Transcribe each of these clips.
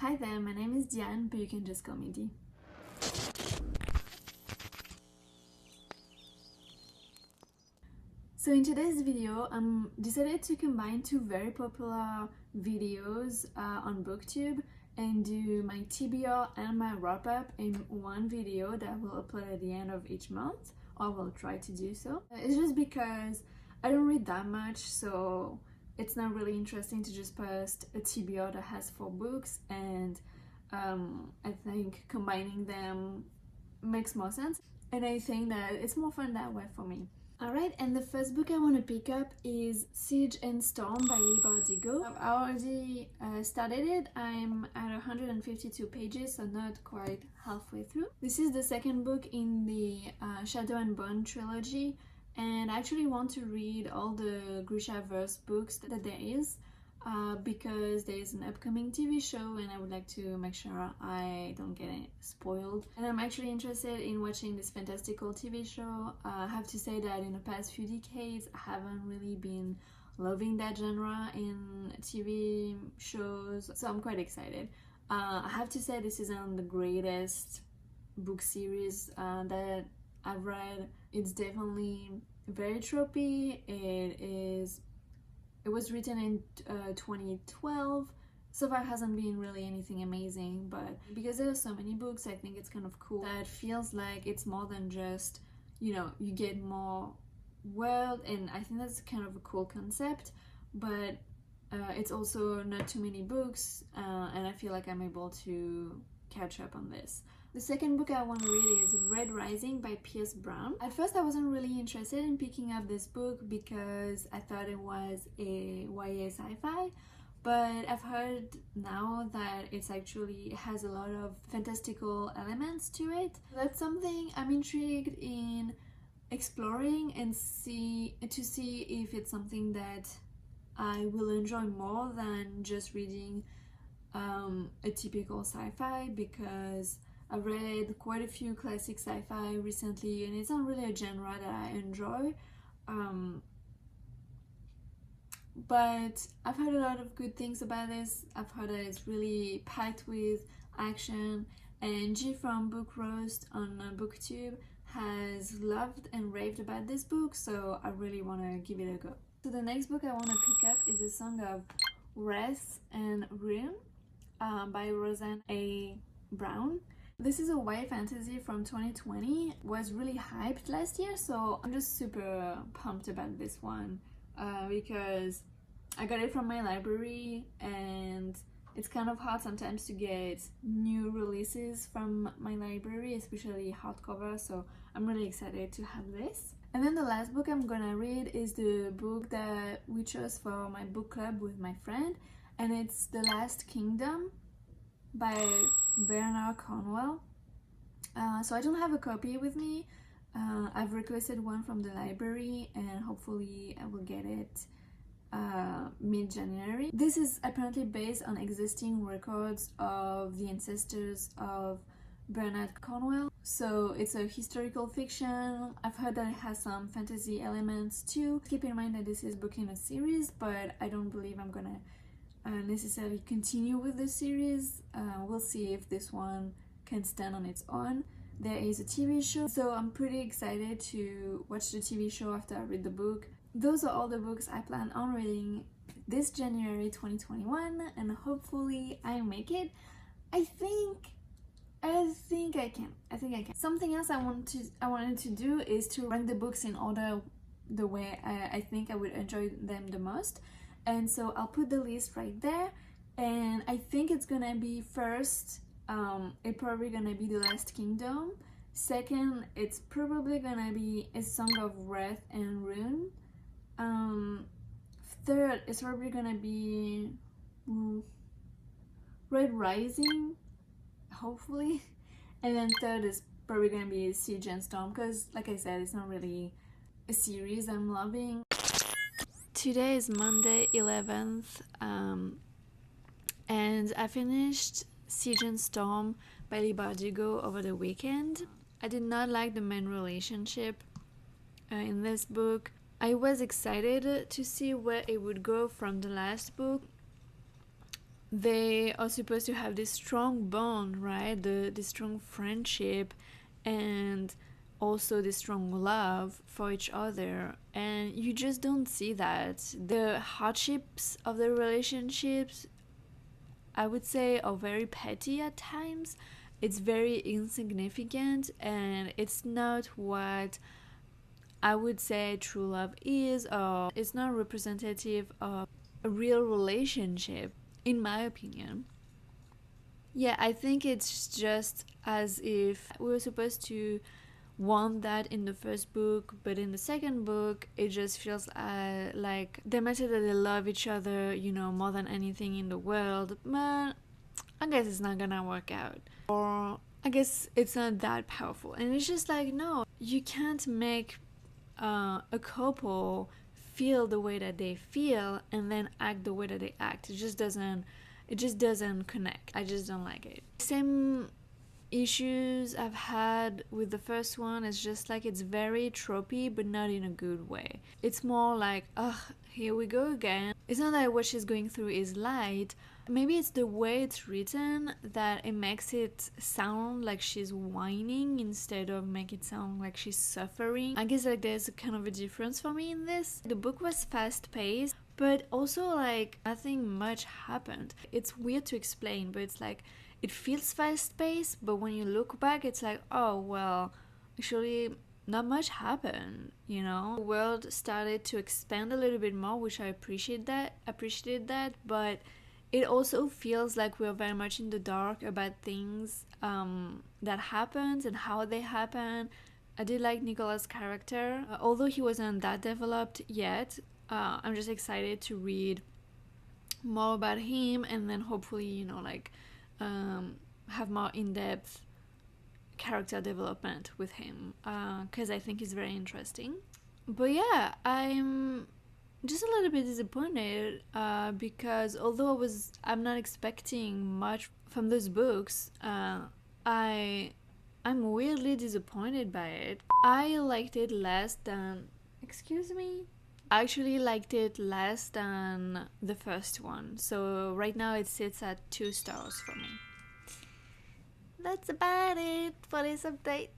Hi there, my name is Diane, but you can just call me D. So in today's video, I'm decided to combine two very popular videos on BookTube and do my TBR and my wrap-up in one video that I will upload at the end of each month, or will try to do so. It's just because I don't read that much, so it's not really interesting to just post a TBR that has 4 books, and I think combining them makes more sense, and I think that it's more fun that way for me. Alright, and the first book I want to pick up is Siege and Storm by Leigh Bardugo. I've already started it. I'm at 152 pages, so not quite halfway through. This is the second book in the Shadow and Bone trilogy, and I actually want to read all the Grishaverse books that there is because there is an upcoming TV show and I would like to make sure I don't get spoiled. And I'm actually interested in watching this fantastical TV show. I have to say that in the past few decades I haven't really been loving that genre in TV shows, so I'm quite excited. I have to say this isn't the greatest book series that I've read. It's definitely very tropey. It was written in 2012. So far hasn't been really anything amazing, but because there are so many books, I think it's kind of cool that it feels like it's more than just, you know, you get more world, and I think that's kind of a cool concept, but it's also not too many books, and I feel like I'm able to catch up on this. The second book I want to read is Red Rising by Pierce Brown. At first I wasn't really interested in picking up this book because I thought it was a YA sci-fi, but I've heard now that it has a lot of fantastical elements to it. That's something I'm intrigued in exploring and to see if it's something that I will enjoy more than just reading a typical sci-fi, because I've read quite a few classic sci-fi recently and it's not really a genre that I enjoy, but I've heard a lot of good things about this. I've heard that it's really packed with action, and G from Book Roast on BookTube has loved and raved about this book, so I really want to give it a go. So the next book I want to pick up is a song of Wraiths and Rune by Roseanne A. Brown. This is a YA fantasy from 2020. It was really hyped last year, so I'm just super pumped about this one because I got it from my library, and it's kind of hard sometimes to get new releases from my library, especially hardcover, so I'm really excited to have this. And then the last book I'm gonna read is the book that we chose for my book club with my friend, and it's The Last Kingdom by Bernard Cornwell. So I don't have a copy with me. I've requested one from the library and hopefully I will get it mid-January. This is apparently based on existing records of the ancestors of Bernard Cornwell. So it's a historical fiction. I've heard that it has some fantasy elements too. Keep in mind that this is book in a series, but I don't believe I'm gonna necessarily continue with the series. We'll see if this one can stand on its own. There is a TV show, so I'm pretty excited to watch the TV show after I read the book. Those are all the books I plan on reading this January 2021, and hopefully I make it. I think I can. Something else I wanted to do is to rank the books in order the way I think I would enjoy them the most. And so I'll put the list right there, and I think it's gonna be first, it's probably gonna be The Last Kingdom. Second, it's probably gonna be A Song of Wrath and Rune. Third, it's probably gonna be Red Rising, hopefully. And then third is probably gonna be Siege and Storm, because like I said, it's not really a series I'm loving. Today is Monday 11th, and I finished Siege and Storm by Leigh Bardugo over the weekend. I did not like the main relationship in this book. I was excited to see where it would go from the last book. they are supposed to have this strong bond, right? The strong friendship and also the strong love for each other, and you just don't see that. The hardships of the relationships, I would say, are very petty at times. It's very insignificant, and it's not what I would say true love is, or it's not representative of a real relationship, in my opinion. Yeah, I think it's just as if we were supposed to want that in the first book, but in the second book, it just feels like they mention that they love each other, you know, more than anything in the world, but I guess it's not gonna work out. Or I guess it's not that powerful. And it's just like, no, you can't make a couple feel the way that they feel and then act the way that they act. It just doesn't connect. I just don't like it. Same issues I've had with the first one is just like it's very tropey, but not in a good way. It's more like, ugh, here we go again. It's not that what she's going through is light. Maybe it's the way it's written that it makes it sound like she's whining instead of make it sound like she's suffering. I guess like there's a kind of a difference for me in this. The book was fast paced, but also like nothing much happened. It's weird to explain, but it's like it feels fast paced, but when you look back, it's like, oh well, actually not much happened, you know. The world started to expand a little bit more, which I appreciated that, but it also feels like we're very much in the dark about things that happened and how they happen. I did like Nicola's character, although he wasn't that developed yet. I'm just excited to read more about him, and then hopefully, you know, like have more in-depth character development with him, because I think he's very interesting. But yeah, I'm just a little bit disappointed because although I'm not expecting much from those books, I'm weirdly disappointed by it. I liked it less than, excuse me, I actually liked it less than the first one, so right now it sits at 2 stars for me. That's about it for this update.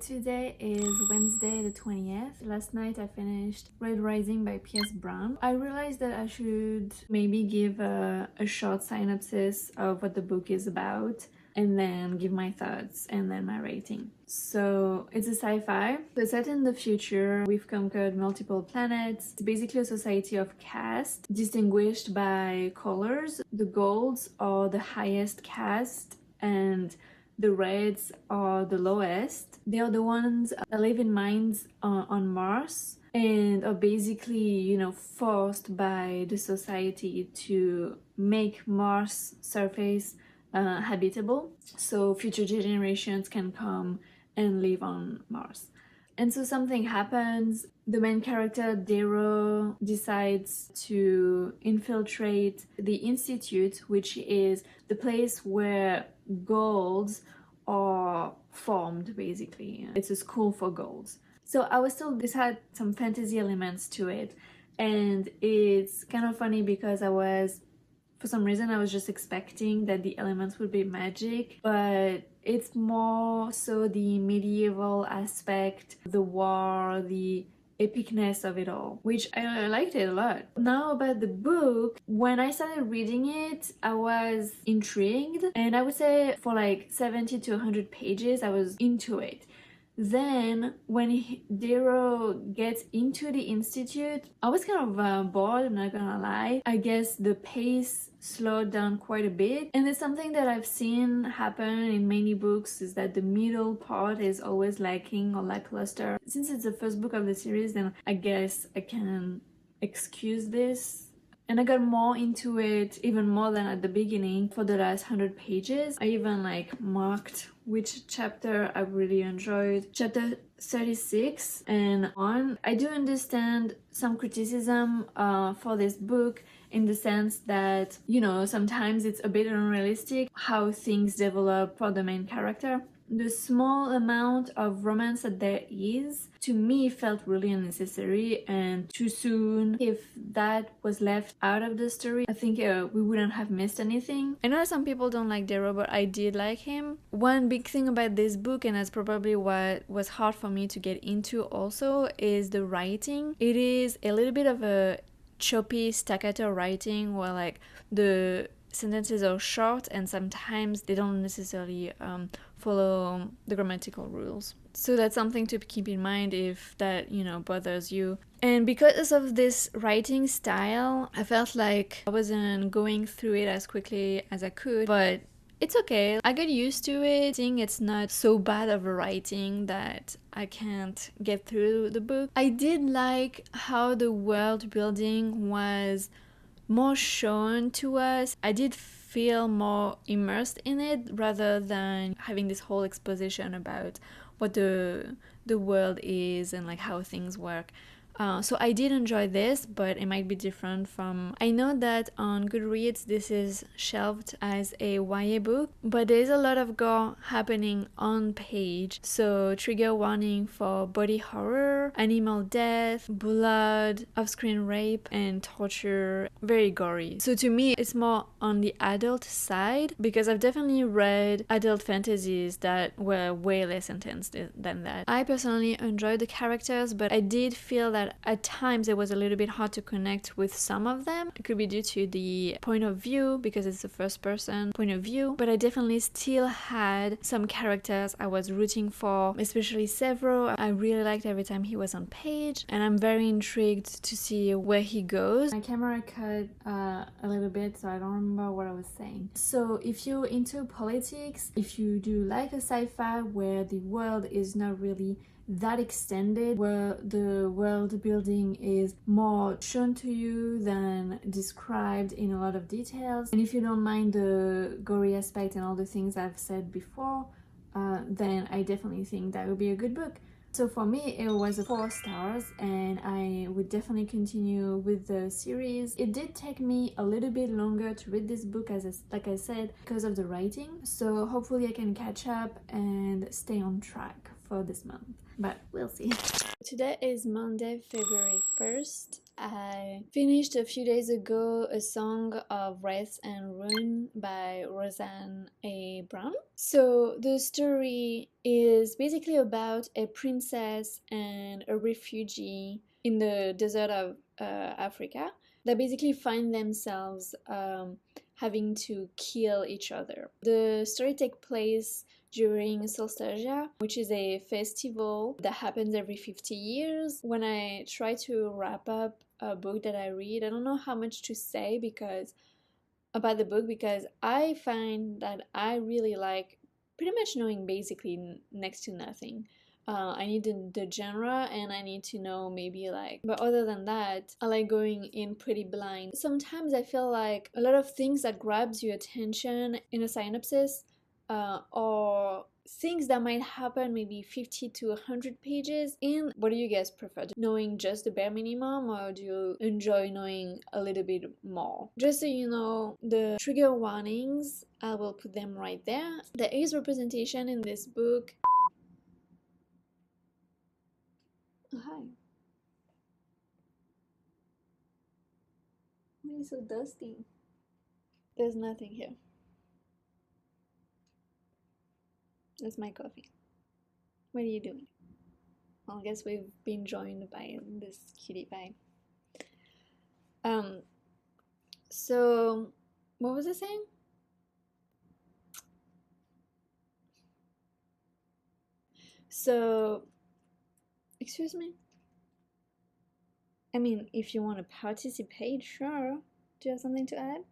Today is Wednesday the 20th. Last night I finished Red Rising by P.S. Brown. I realized that I should maybe give a short synopsis of what the book is about, and then give my thoughts and then my rating. So it's a sci-fi. It's set in the future. We've conquered multiple planets. It's basically a society of caste distinguished by colors. The golds are the highest caste and the Wraiths are the lowest. They are the ones that live in mines on Mars and are basically, you know, forced by the society to make Mars surface habitable so future generations can come and live on Mars. And so something happens. The main character, Darrow, decides to infiltrate the Institute, which is the place where golds are formed, basically. It's a school for golds. So I was told this had some fantasy elements to it. And it's kind of funny because for some reason I was just expecting that the elements would be magic, but it's more so the medieval aspect, the war, the epicness of it all, which I liked it a lot. Now about the book, when I started reading it, I was intrigued, and I would say for like 70 to 100 pages, I was into it. Then when Darrow gets into the Institute, I was kind of bored, I'm not gonna lie. I guess the pace slowed down quite a bit, and it's something that I've seen happen in many books, is that the middle part is always lacking or lackluster. Since it's the first book of the series, then I guess I can excuse this. And I got more into it, even more than at the beginning, for the last 100 pages. I even like marked which chapter I really enjoyed. Chapter 36 and on. I do understand some criticism for this book, in the sense that, you know, sometimes it's a bit unrealistic how things develop for the main character. the small amount of romance that there is, to me, felt really unnecessary and too soon. If that was left out of the story, I think we wouldn't have missed anything. I know some people don't like Darrow, but I did like him. One big thing about this book, and that's probably what was hard for me to get into also, is the writing. It is a little bit of a choppy staccato writing where like the sentences are short and sometimes they don't necessarily follow the grammatical rules. So that's something to keep in mind if that, you know, bothers you. And because of this writing style, I felt like I wasn't going through it as quickly as I could, but it's okay. I got used to it. I think it's not so bad of a writing that I can't get through the book. I did like how the world building was more shown to us. I did feel more immersed in it rather than having this whole exposition about what the world is and like how things work. So I did enjoy this, but it might be different from... I know that on Goodreads this is shelved as a YA book, but there's a lot of gore happening on page. So trigger warning for body horror, animal death, blood, off-screen rape, and torture. Very gory. So to me it's more on the adult side, because I've definitely read adult fantasies that were way less intense than that. I personally enjoyed the characters, but I did feel that at times it was a little bit hard to connect with some of them. It could be due to the point of view, because it's a first person point of view, but I definitely still had some characters I was rooting for, especially Severo. I really liked every time he was on page, and I'm very intrigued to see where he goes. My camera cut a little bit, so I don't remember what I was saying. So if you're into politics, if you do like a sci-fi where the world is not really that extended, where the world building is more shown to you than described in a lot of details, and if you don't mind the gory aspect and all the things I've said before, then I definitely think that would be a good book. So for me it was 4 stars, and I would definitely continue with the series. It did take me a little bit longer to read this book, like I said, because of the writing, so hopefully I can catch up and stay on track for this month, but we'll see. Today is Monday, February 1st. I finished a few days ago A Song of Wraiths and Ruin by Roseanne A. Brown. So the story is basically about a princess and a refugee in the desert of Africa that basically find themselves having to kill each other. The story takes place during Solstasia, which is a festival that happens every 50 years. When I try to wrap up a book that I read, I don't know how much to say about the book, because I find that I really like pretty much knowing basically next to nothing. I need the genre, and I need to know maybe like, but other than that, I like going in pretty blind. Sometimes I feel like a lot of things that grabs your attention in a synopsis, or things that might happen maybe 50 to 100 pages in. What do you guys prefer? Knowing just the bare minimum, or do you enjoy knowing a little bit more? Just so you know, the trigger warnings, I will put them right there. There is representation in this book. Oh, hi. Why is it so dusty? There's nothing here. That's my coffee. What are you doing? Well, I guess we've been joined by this cutie pie. So what was I saying? So, excuse me? I mean, if you want to participate, sure. Do you have something to add?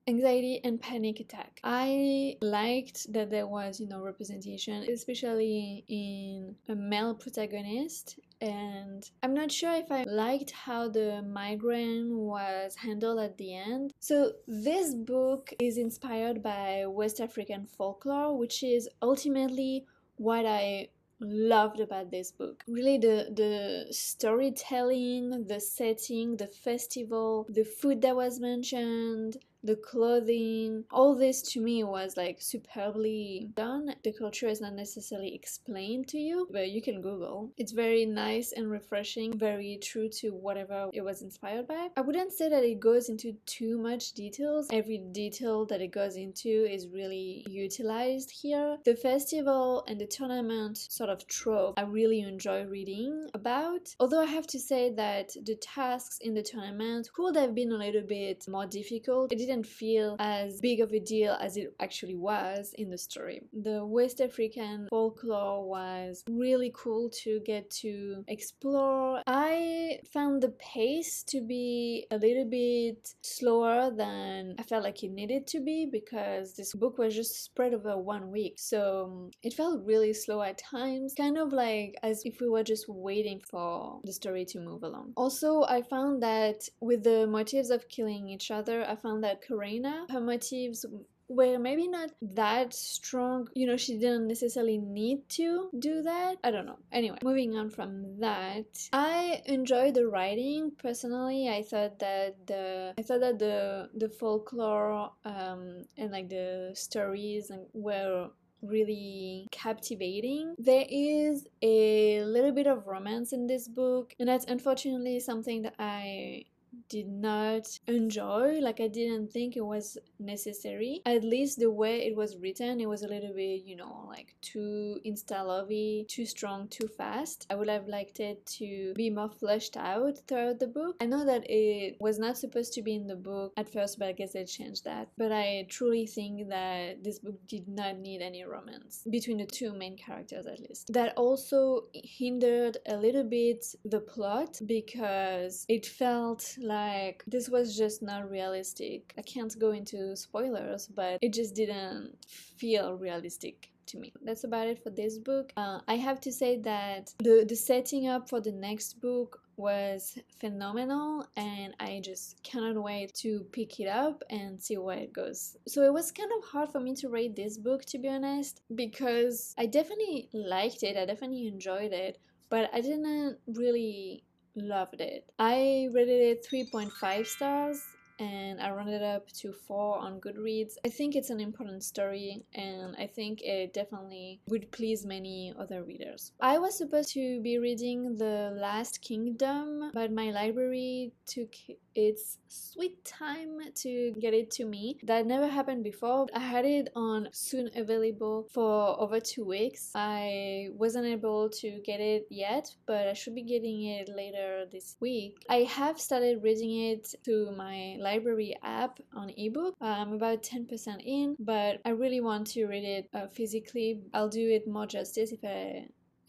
Anxiety and panic attack. I liked that there was, representation, especially in a male protagonist, and I'm not sure if I liked how the migraine was handled at the end. So this book is inspired by West African folklore, which is ultimately what I loved about this book. Really, the storytelling, the setting, the festival, the food that was mentioned, the clothing, all this to me was like superbly done. The culture is not necessarily explained to you, but you can Google. It's very nice and refreshing, very true to whatever it was inspired by. I wouldn't say that it goes into too much details. Every detail that it goes into is really utilized here. The festival and the tournament sort of trope I really enjoy reading about, although I have to say that the tasks in the tournament could have been a little bit more difficult. It didn't feel as big of a deal as it actually was in the story. The West African folklore was really cool to get to explore. I found the pace to be a little bit slower than I felt like it needed to be, because this book was just spread over 1 week, so it felt really slow at times, kind of like as if we were just waiting for the story to move along. Also, I found that with the motives of killing each other, I found that Karina, her motives were maybe not that strong. You know, she didn't necessarily need to do that. I don't know. Anyway, moving on from that, I enjoyed the writing personally. I thought that the folklore and like the stories were really captivating. There is a little bit of romance in this book, and that's unfortunately something that I did not enjoy. Like, I didn't think it was necessary. At least the way it was written, it was a little bit, you know, like too insta-lovey, too strong, too fast. I would have liked it to be more fleshed out throughout the book. I know that it was not supposed to be in the book at first, but I guess they changed that. But I truly think that this book did not need any romance between the two main characters, at least. That also hindered a little bit the plot, because it felt like this was just not realistic. I can't go into spoilers, but it just didn't feel realistic to me. That's about it for this book. I have to say that the setting up for the next book was phenomenal, and I just cannot wait to pick it up and see where it goes. So it was kind of hard for me to rate this book, to be honest, because I definitely liked it, I definitely enjoyed it, but I didn't really loved it. I rated it 3.5 stars, and I rounded up to 4 on Goodreads. I think it's an important story, and I think it definitely would please many other readers. I was supposed to be reading The Last Kingdom, but my library took its sweet time to get it to me. That never happened before. I had it on soon available for over 2 weeks. I wasn't able to get it yet, but I should be getting it later this week. I have started reading it through my library app on ebook. I'm about 10% in, but I really want to read it physically. I'll do it more justice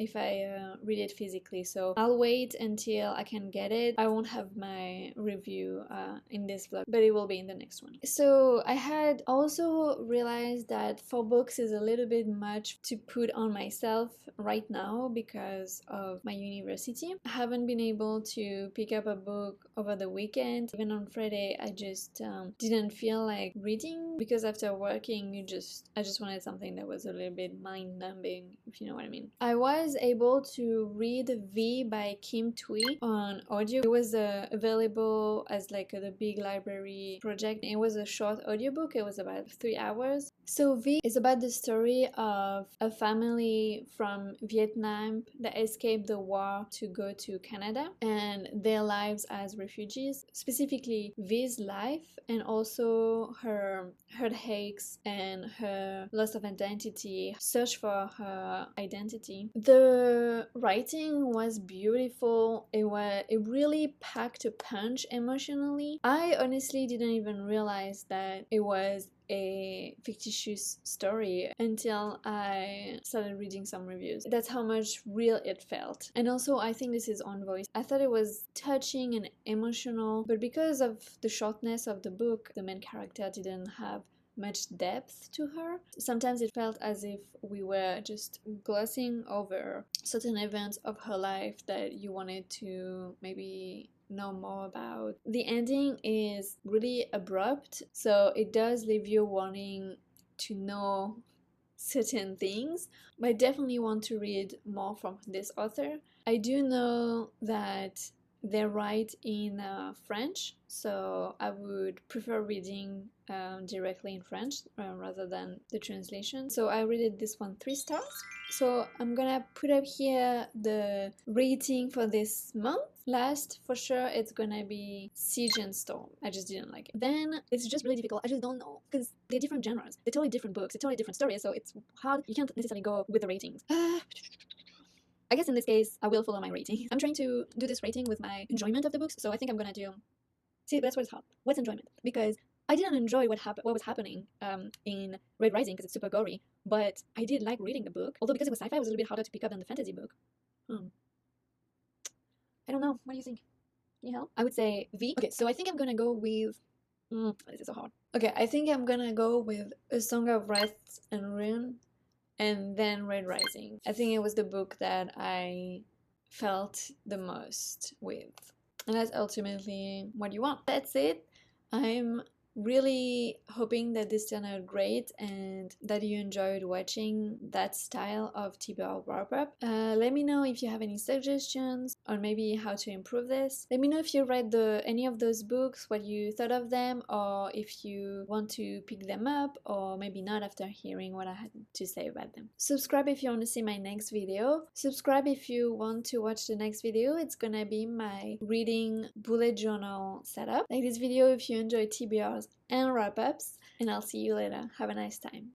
if I read it physically, so I'll wait until I can get it. I won't have my review in this vlog, but it will be in the next one. So I had also realized that 4 books is a little bit much to put on myself right now because of my university. I haven't been able to pick up a book over the weekend. Even on Friday, I just didn't feel like reading, because after working, I just wanted something that was a little bit mind-numbing, if you know what I mean. I was able to read V by Kim Thuy on audio. It was available as like the big library project. It was a short audiobook. It was about 3 hours. So V is about the story of a family from Vietnam that escaped the war to go to Canada, and their lives as refugees, specifically V's life, and also her heartaches and her loss of identity, search for her identity. The writing was beautiful. It really packed a punch emotionally. I honestly didn't even realize that it was a fictitious story until I started reading some reviews. That's how much real it felt. And also, I think this is on voice. I thought it was touching and emotional, but because of the shortness of the book, the main character didn't have much depth to her. Sometimes it felt as if we were just glossing over certain events of her life that you wanted to maybe know more about. The ending is really abrupt, so it does leave you wanting to know certain things, but I definitely want to read more from this author. I do know that they write in French, so I would prefer reading directly in French rather than the translation. So I rated this one 3 stars. So I'm gonna put up here the rating for this month. Last, for sure, it's gonna be Siege and Storm. I just didn't like it. Then it's just really difficult. I just don't know because they're different genres. They're totally different books. They're totally different stories. So it's hard. You can't necessarily go with the ratings. I guess in this case, I will follow my rating. I'm trying to do this rating with my enjoyment of the books, so I think I'm gonna do. See, that's what it's hard. What's enjoyment? Because I didn't enjoy what was happening in Red Rising because it's super gory, but I did like reading the book. Although because it was sci-fi, it was a little bit harder to pick up than the fantasy book. I don't know. What do you think? Can you help? I would say V. Okay, so I think I'm gonna go with. This is so hard. Okay, I think I'm gonna go with A Song of Wraiths and Ruin, and then Red Rising. I think it was the book that I felt the most with. And that's ultimately what you want. That's it. I'm really hoping that this turned out great and that you enjoyed watching that style of TBR wrap-up. Let me know if you have any suggestions or maybe how to improve this. Let me know if you read any of those books, what you thought of them, or if you want to pick them up or maybe not after hearing what I had to say about them. Subscribe if you want to see my next video. Subscribe if you want to watch the next video. It's gonna be my reading bullet journal setup. Like this video if you enjoy TBRs and wrap-ups, and I'll see you later. Have a nice time.